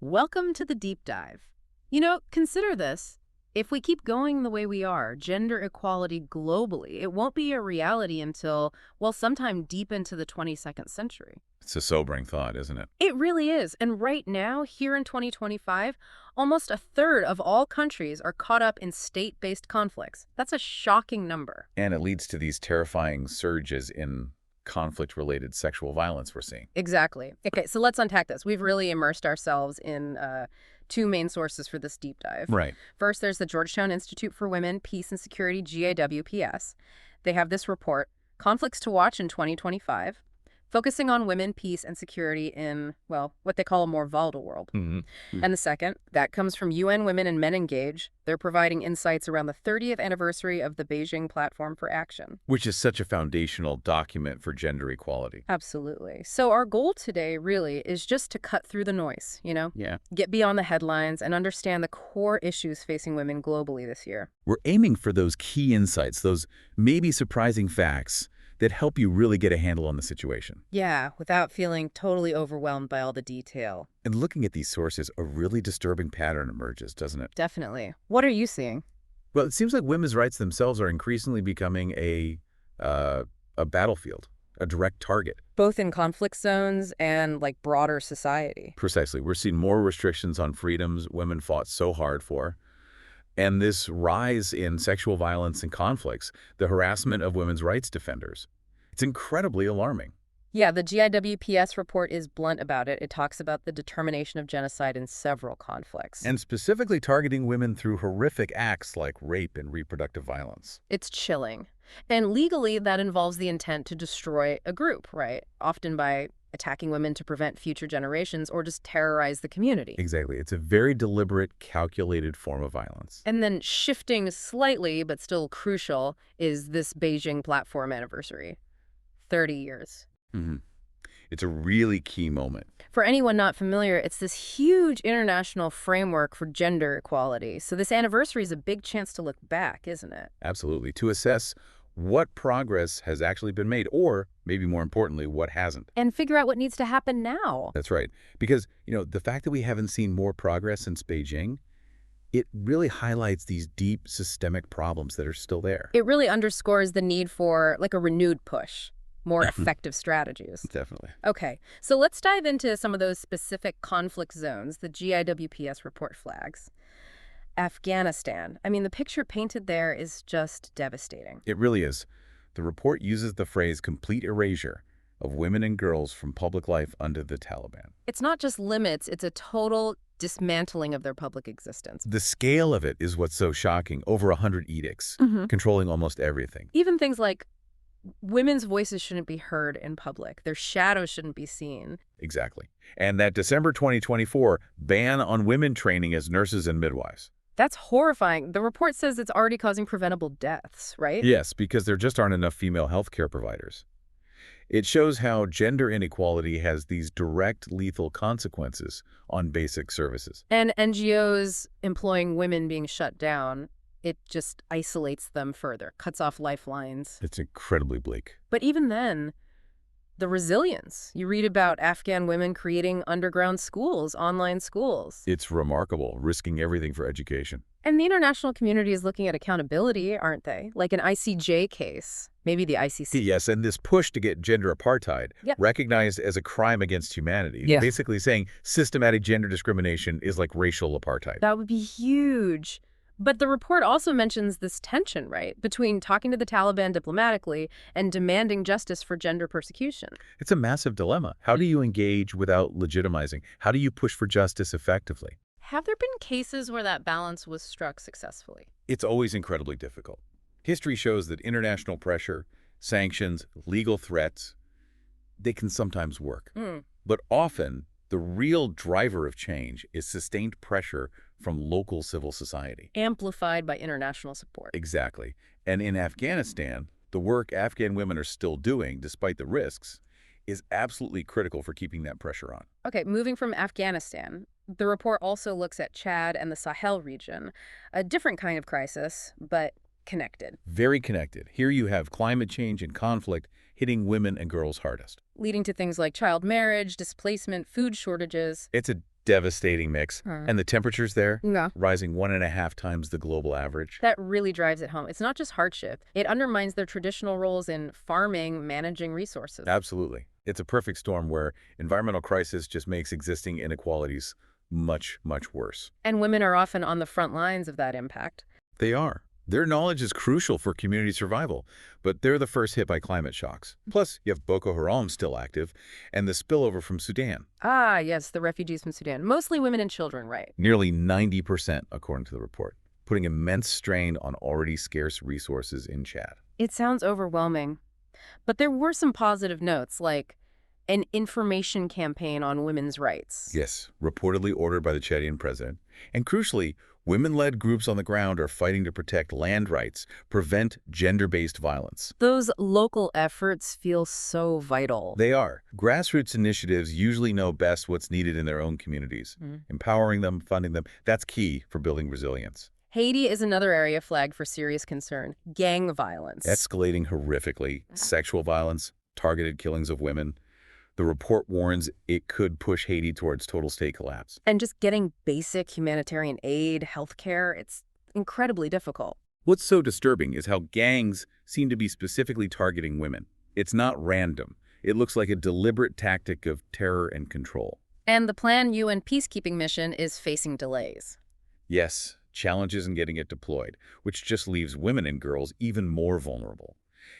Welcome to the deep dive. Consider this. If we keep going the way we are, gender equality globally, it won't be a reality until, well, sometime deep into the 22nd century. It's a sobering thought, isn't it? It really is. And right now, here in 2025, almost a third of all countries are caught up in state-based conflicts. That's a shocking number. And it leads to these terrifying surges in conflict-related sexual violence we're seeing. Exactly. Okay, so let's unpack this. We've really immersed ourselves in two main sources for this deep dive. Right. First, there's the Georgetown Institute for Women, Peace and Security, GAWPS. They have this report, Conflicts to Watch in 2025, focusing on women, peace, and security in, well, what they call a more volatile world. Hmm. And the second, that comes from UN Women and Men Engage. They're providing insights around the 30th anniversary of the Beijing Platform for Action. Which is such a foundational document for gender equality. Absolutely. So our goal today really is just to cut through the noise, Yeah. get beyond the headlines and understand the core issues facing women globally this year. We're aiming for those key insights, those maybe surprising facts that help you really get a handle on the situation. Yeah, without feeling totally overwhelmed by all the detail. And looking at these sources, a really disturbing pattern emerges, doesn't it? Definitely. What are you seeing? Well, it seems like women's rights themselves are increasingly becoming a battlefield, a direct target. Both in conflict zones and like broader society. Precisely. We're seeing more restrictions on freedoms women fought so hard for. And this rise in sexual violence and conflicts, the harassment of women's rights defenders, it's incredibly alarming. Yeah, the GIWPS report is blunt about it. It talks about the determination of genocide in several conflicts. And specifically targeting women through horrific acts like rape and reproductive violence. It's chilling. And legally, that involves the intent to destroy a group, right? Often by attacking women to prevent future generations or just terrorize the community. Exactly. It's a very deliberate, calculated form of violence. And then shifting slightly, but still crucial, is this Beijing platform anniversary. 30 years. Hmm. It's a really key moment. For anyone not familiar, it's this huge international framework for gender equality. So this anniversary is a big chance to look back, isn't it? Absolutely. To assess what progress has actually been made, or maybe more importantly, what hasn't. And figure out what needs to happen now. That's right. Because, the fact that we haven't seen more progress since Beijing, it really highlights these deep systemic problems that are still there. It really underscores the need for like a renewed push, more effective strategies. Definitely. Okay, so let's dive into some of those specific conflict zones the GIWPS report flags. Afghanistan. I mean, the picture painted there is just devastating. It really is. The report uses the phrase complete erasure of women and girls from public life under the Taliban. It's not just limits, it's a total dismantling of their public existence. The scale of it is what's so shocking. Over 100 edicts, controlling almost everything. Even things like women's voices shouldn't be heard in public. Their shadows shouldn't be seen. Exactly. And that December 2024 ban on women training as nurses and midwives. That's horrifying. The report says it's already causing preventable deaths, right? Yes, because there just aren't enough female healthcare providers. It shows how gender inequality has these direct lethal consequences on basic services. And NGOs employing women being shut down, it just isolates them further, cuts off lifelines. It's incredibly bleak. But even then, the resilience. You read about Afghan women creating underground schools, online schools. It's remarkable, risking everything for education. And the international community is looking at accountability, aren't they? Like an ICJ case, maybe the ICC. Yes, and this push to get gender apartheid recognized as a crime against humanity. Yeah. Basically saying systematic gender discrimination is like racial apartheid. That would be huge. But the report also mentions this tension, right, between talking to the Taliban diplomatically and demanding justice for gender persecution. It's a massive dilemma. How do you engage without legitimizing? How do you push for justice effectively? Have there been cases where that balance was struck successfully? It's always incredibly difficult. History shows that international pressure, sanctions, legal threats, they can sometimes work. But often, the real driver of change is sustained pressure from local civil society. Amplified by international support. Exactly. And in Afghanistan, the work Afghan women are still doing, despite the risks, is absolutely critical for keeping that pressure on. Okay, moving from Afghanistan, the report also looks at Chad and the Sahel region, a different kind of crisis, but connected. Very connected. Here you have climate change and conflict hitting women and girls hardest. Leading to things like child marriage, displacement, food shortages. It's a Devastating mix. Huh. And the temperatures there, Yeah. rising 1.5 times the global average. That really drives it home. It's not just hardship. It undermines their traditional roles in farming, managing resources. Absolutely. It's a perfect storm where environmental crisis just makes existing inequalities much, much worse. And women are often on the front lines of that impact. They are. Their knowledge is crucial for community survival, but they're the first hit by climate shocks. Plus, you have Boko Haram still active, and the spillover from Sudan. Ah, yes, the refugees from Sudan. Mostly women and children, right? Nearly 90%, according to the report, putting immense strain on already scarce resources in Chad. It sounds overwhelming. But there were some positive notes, like an information campaign on women's rights. Yes, reportedly ordered by the Chadian president. And crucially, women-led groups on the ground are fighting to protect land rights, prevent gender-based violence. Those local efforts feel so vital. They are. Grassroots initiatives usually know best what's needed in their own communities. Empowering them, funding them, that's key for building resilience. Haiti is another area flagged for serious concern. Gang violence. Escalating horrifically, sexual violence, targeted killings of women. The report warns it could push Haiti towards total state collapse. And just getting basic humanitarian aid, healthcare, it's incredibly difficult. What's so disturbing is how gangs seem to be specifically targeting women. It's not random. It looks like a deliberate tactic of terror and control. And the planned UN peacekeeping mission is facing delays. Yes, challenges in getting it deployed, which just leaves women and girls even more vulnerable.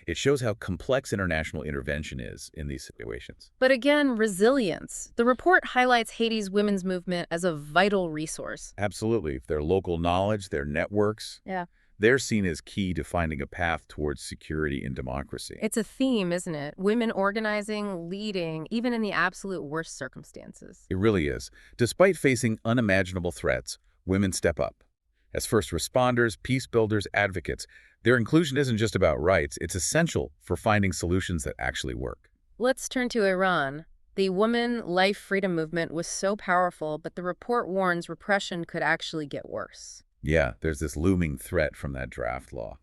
It shows how complex international intervention is in these situations. But again, resilience. The report highlights Haiti's women's movement as a vital resource. Absolutely. Their local knowledge, their networks, Yeah. they're seen as key to finding a path towards security and democracy. It's a theme, isn't it? Women organizing, leading, even in the absolute worst circumstances. It really is. Despite facing unimaginable threats, women step up. As first responders, peace builders, advocates, their inclusion isn't just about rights, it's essential for finding solutions that actually work. Let's turn to Iran. The woman life freedom movement was so powerful, but the report warns repression could actually get worse. Yeah, there's this looming threat from that draft law,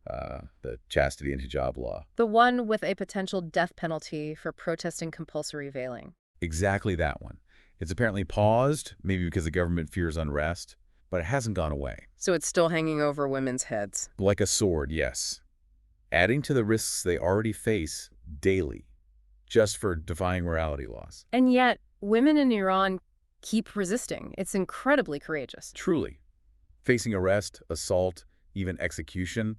the chastity and hijab law. The one with a potential death penalty for protesting compulsory veiling. Exactly that one. It's apparently paused, maybe because the government fears unrest, but it hasn't gone away. So it's still hanging over women's heads. Like a sword, yes. Adding to the risks they already face daily, just for defying morality laws. And yet, women in Iran keep resisting. It's incredibly courageous. Truly. Facing arrest, assault, even execution,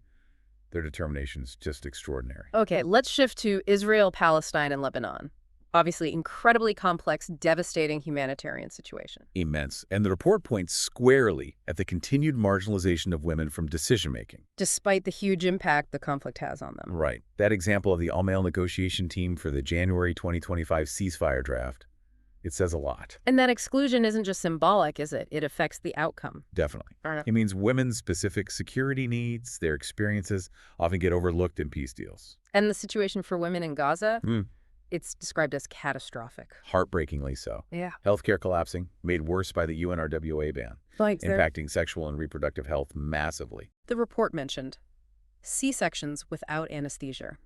their determination is just extraordinary. Okay, let's shift to Israel, Palestine, and Lebanon. Obviously, incredibly complex, devastating humanitarian situation. Immense. And the report points squarely at the continued marginalization of women from decision-making. Despite the huge impact the conflict has on them. Right. That example of the all-male negotiation team for the January 2025 ceasefire draft, it says a lot. And that exclusion isn't just symbolic, is it? It affects the outcome. Definitely. Right. It means women's specific security needs, their experiences, often get overlooked in peace deals. And the situation for women in Gaza? It's described as catastrophic. Heartbreakingly so. Yeah. Healthcare collapsing, made worse by the UNRWA ban, impacting sexual and reproductive health massively. The report mentioned C-sections without anesthesia.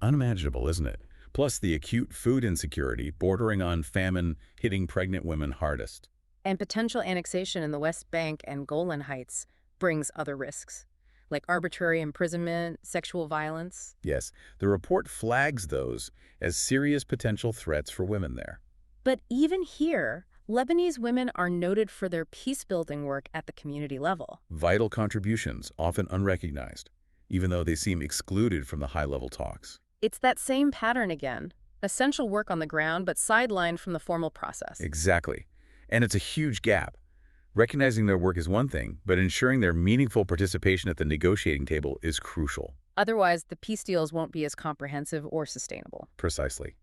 Unimaginable, isn't it? Plus the acute food insecurity bordering on famine hitting pregnant women hardest. And potential annexation in the West Bank and Golan Heights brings other risks, like arbitrary imprisonment, sexual violence. Yes, the report flags those as serious potential threats for women there. But even here, Lebanese women are noted for their peace-building work at the community level. Vital contributions, often unrecognized, even though they seem excluded from the high-level talks. It's that same pattern again. Essential work on the ground, but sidelined from the formal process. Exactly. And it's a huge gap. Recognizing their work is one thing, but ensuring their meaningful participation at the negotiating table is crucial. Otherwise, the peace deals won't be as comprehensive or sustainable. Precisely.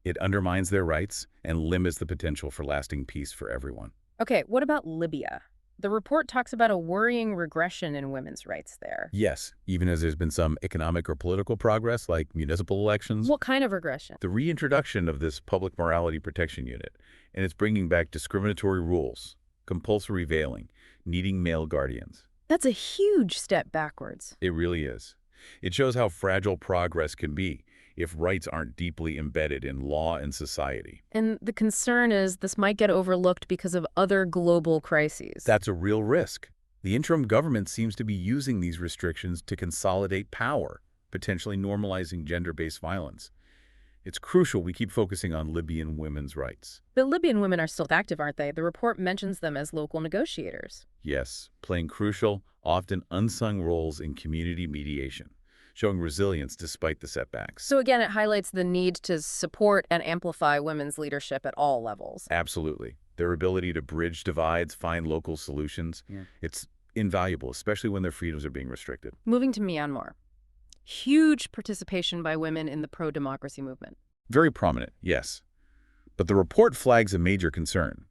It undermines their rights and limits the potential for lasting peace for everyone. Okay, what about Libya? The report talks about a worrying regression in women's rights there. Yes, even as there's been some economic or political progress, like municipal elections. What kind of regression? The reintroduction of this Public Morality Protection Unit, and it's bringing back discriminatory rules, compulsory veiling, needing male guardians. That's a huge step backwards. It really is. It shows how fragile progress can be, if rights aren't deeply embedded in law and society. And the concern is this might get overlooked because of other global crises. That's a real risk. The interim government seems to be using these restrictions to consolidate power, potentially normalizing gender-based violence. It's crucial we keep focusing on Libyan women's rights. But Libyan women are still active, aren't they? The report mentions them as local negotiators. Yes, playing crucial, often unsung roles in community mediation, showing resilience despite the setbacks. So again, it highlights the need to support and amplify women's leadership at all levels. Absolutely. Their ability to bridge divides, find local solutions, it's invaluable, especially when their freedoms are being restricted. Moving to Myanmar. Huge participation by women in the pro-democracy movement. Very prominent, yes. But the report flags a major concern.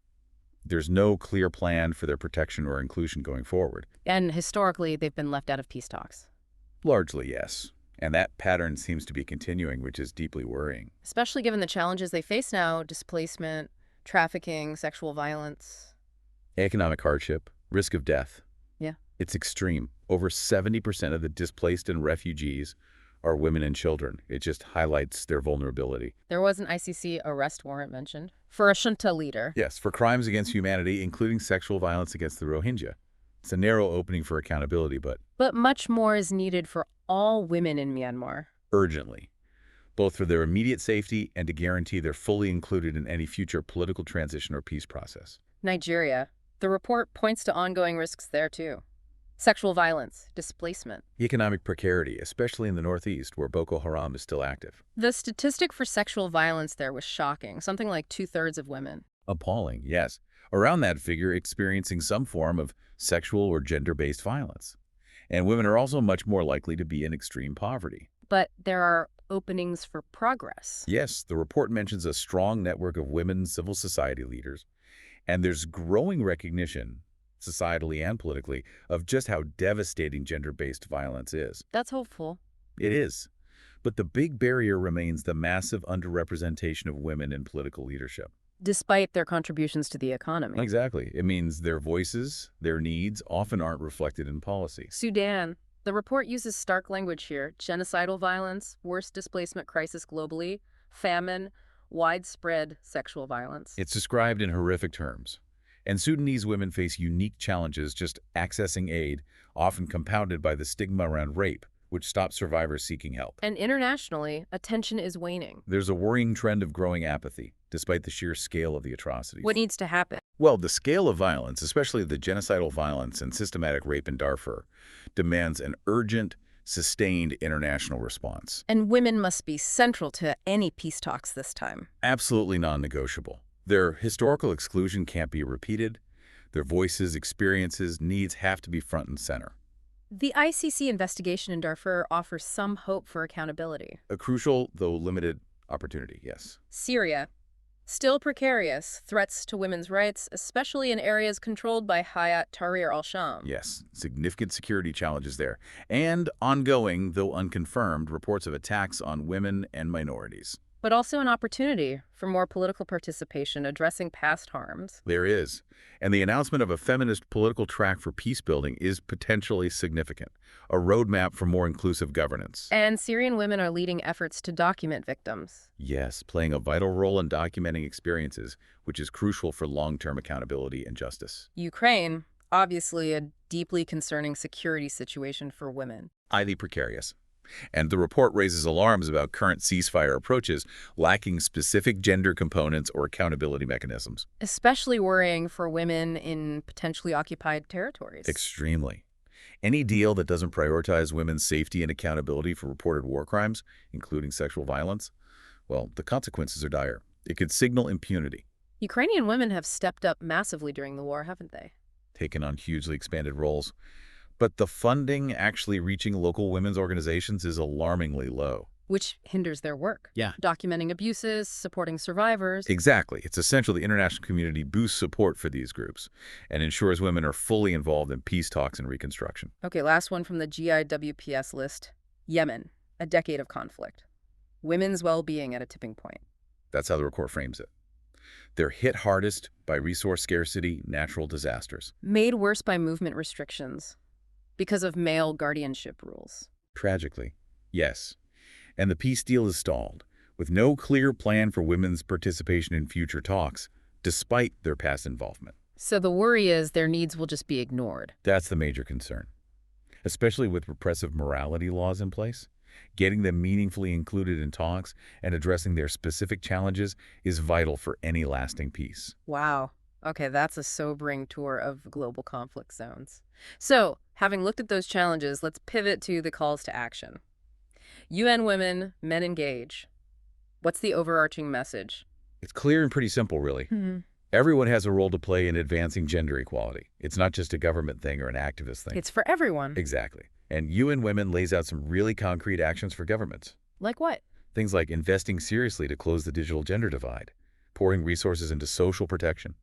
There's no clear plan for their protection or inclusion going forward. And historically, they've been left out of peace talks. Largely, yes. And that pattern seems to be continuing, which is deeply worrying. Especially given the challenges they face now: displacement, trafficking, sexual violence. Economic hardship, risk of death. Yeah. It's extreme. Over 70% of the displaced and refugees are women and children. It just highlights their vulnerability. There was an ICC arrest warrant mentioned for a junta leader. Yes, for crimes against humanity, including sexual violence against the Rohingya. It's a narrow opening for accountability, but much more is needed for all women in Myanmar. urgently, both for their immediate safety and to guarantee they're fully included in any future political transition or peace process. Nigeria. The report points to ongoing risks there, too. Sexual violence, displacement. Economic precarity, especially in the northeast, where Boko Haram is still active. The statistic for sexual violence there was shocking, something like 2/3 of women. Appalling, yes. Around that figure experiencing some form of sexual or gender-based violence. And women are also much more likely to be in extreme poverty. But there are openings for progress. Yes, the report mentions a strong network of women civil society leaders, and there's growing recognition, societally and politically, of just how devastating gender-based violence is. That's hopeful. It is. But the big barrier remains the massive underrepresentation of women in political leadership. Despite their contributions to the economy. Exactly. It means their voices, their needs, often aren't reflected in policy. Sudan. The report uses stark language here: genocidal violence, worst displacement crisis globally, famine, widespread sexual violence. It's described in horrific terms. And Sudanese women face unique challenges just accessing aid, often compounded by the stigma around rape, which stops survivors seeking help. And internationally, attention is waning. There's a worrying trend of growing apathy, despite the sheer scale of the atrocities. What needs to happen? Well, the scale of violence, especially the genocidal violence and systematic rape in Darfur, demands an urgent, sustained international response. And women must be central to any peace talks this time. Absolutely non-negotiable. Their historical exclusion can't be repeated. Their voices, experiences, needs have to be front and center. The ICC investigation in Darfur offers some hope for accountability. A crucial, though limited, opportunity, yes. Syria. Still precarious. Threats to women's rights, especially in areas controlled by Hayat Tahrir al-Sham. Yes, significant security challenges there. And ongoing, though unconfirmed, reports of attacks on women and minorities. But also an opportunity for more political participation addressing past harms. There is. And the announcement of a feminist political track for peace building is potentially significant, a roadmap for more inclusive governance. And Syrian women are leading efforts to document victims. Yes, playing a vital role in documenting experiences, which is crucial for long-term accountability and justice. Ukraine, obviously a deeply concerning security situation for women. Highly precarious. And the report raises alarms about current ceasefire approaches lacking specific gender components or accountability mechanisms. Especially worrying for women in potentially occupied territories. Extremely. Any deal that doesn't prioritize women's safety and accountability for reported war crimes, including sexual violence, well, the consequences are dire. It could signal impunity. Ukrainian women have stepped up massively during the war, haven't they? Taken on hugely expanded roles. But the funding actually reaching local women's organizations is alarmingly low. Which hinders their work. Yeah. Documenting abuses, supporting survivors. Exactly. It's essential the international community boosts support for these groups and ensures women are fully involved in peace talks and reconstruction. Okay, last one from the GIWPS list. Yemen, a decade of conflict. Women's well-being at a tipping point. That's how the report frames it. They're hit hardest by resource scarcity, natural disasters. Made worse by movement restrictions because of male guardianship rules. Tragically, yes. And the peace deal is stalled, with no clear plan for women's participation in future talks, despite their past involvement. So the worry is their needs will just be ignored. That's the major concern. Especially with repressive morality laws in place, getting them meaningfully included in talks and addressing their specific challenges is vital for any lasting peace. Wow. Okay, that's a sobering tour of global conflict zones. So, having looked at those challenges, let's pivot to the calls to action. UN Women, Men Engage. What's the overarching message? It's clear and pretty simple, really. Everyone has a role to play in advancing gender equality. It's not just a government thing or an activist thing. It's for everyone. Exactly. And UN Women lays out some really concrete actions for governments. Like what? Things like investing seriously to close the digital gender divide, pouring resources into social protection,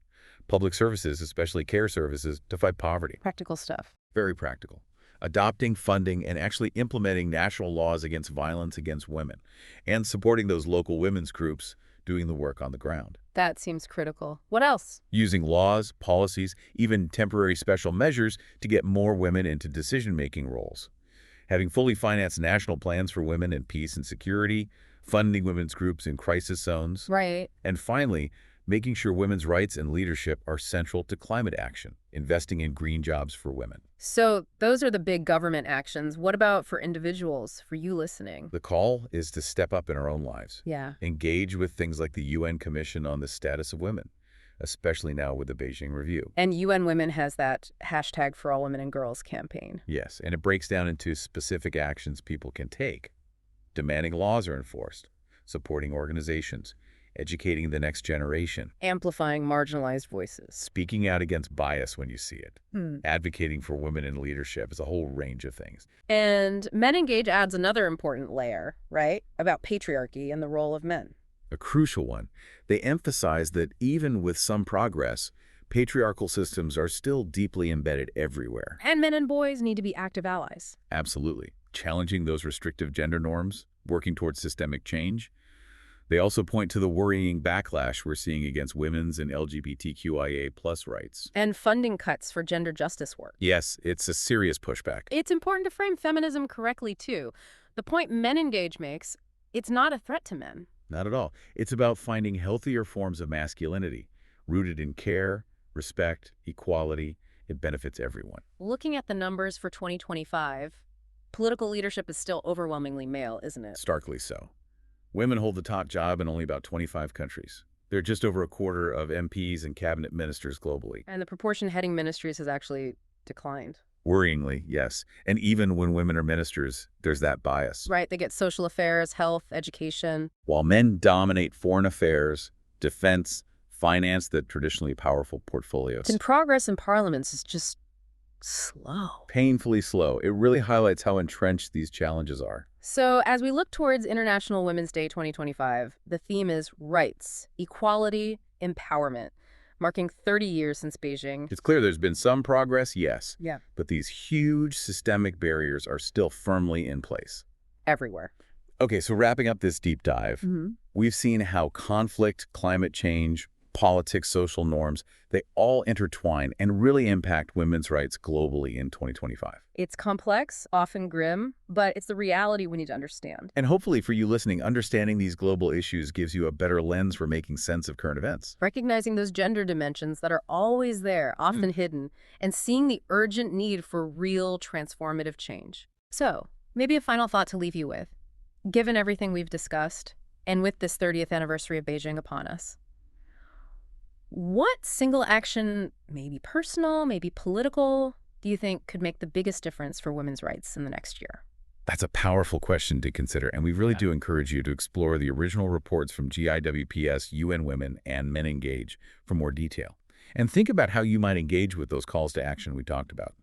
public services, especially care services, to fight poverty. Practical stuff. Very practical. Adopting, funding, and actually implementing national laws against violence against women, and supporting those local women's groups doing the work on the ground. That seems critical. What else? Using laws, policies, even temporary special measures to get more women into decision-making roles. Having fully financed national plans for women in peace and security, funding women's groups in crisis zones. Right. And finally, making sure women's rights and leadership are central to climate action, investing in green jobs for women. So those are the big government actions. What about for individuals, for you listening? The call is to step up in our own lives. Yeah. Engage with things like the UN Commission on the Status of Women, especially now with the Beijing Review. And UN Women has that hashtag for all women and girls campaign. Yes, and it breaks down into specific actions people can take. Demanding laws are enforced, supporting organizations, educating the next generation, Amplifying marginalized voices. speaking out against bias when you see it, advocating for women in leadership. Is a whole range of things. And Men Engage adds another important layer, right? About patriarchy and the role of men. A crucial one. They emphasize that even with some progress, patriarchal systems are still deeply embedded everywhere. And men and boys need to be active allies. Absolutely. Challenging those restrictive gender norms, working towards systemic change. They also point to the worrying backlash we're seeing against women's and LGBTQIA+ rights. And funding cuts for gender justice work. Yes, it's a serious pushback. It's important to frame feminism correctly, too. The point Men Engage makes, it's not a threat to men. Not at all. It's about finding healthier forms of masculinity, rooted in care, respect, equality. It benefits everyone. Looking at the numbers for 2025, political leadership is still overwhelmingly male, isn't it? Starkly so. Women hold the top job in only about 25 countries. They're just over a quarter of MPs and cabinet ministers globally. And the proportion heading ministries has actually declined. Worryingly, yes. And even when women are ministers, there's that bias. Right, they get social affairs, health, education. While men dominate foreign affairs, defense, finance, the traditionally powerful portfolios. And progress in parliaments is just slow. Painfully slow. It really highlights how entrenched these challenges are. So as we look towards International Women's Day 2025, the theme is rights, equality, empowerment, marking 30 years since Beijing. It's clear there's been some progress, yes. Yeah. But these huge systemic barriers are still firmly in place. Everywhere. Okay, so wrapping up this deep dive, we've seen how conflict, climate change, politics, social norms, they all intertwine and really impact women's rights globally in 2025. It's complex, often grim, but it's the reality we need to understand. And hopefully for you listening, understanding these global issues gives you a better lens for making sense of current events. Recognizing those gender dimensions that are always there, often hidden, and seeing the urgent need for real transformative change. So, maybe a final thought to leave you with. Given everything we've discussed, and with this 30th anniversary of Beijing upon us, what single action, maybe personal, maybe political, do you think could make the biggest difference for women's rights in the next year? That's a powerful question to consider, and we really do encourage you to explore the original reports from GIWPS, UN Women, and Men Engage for more detail. And think about how you might engage with those calls to action we talked about.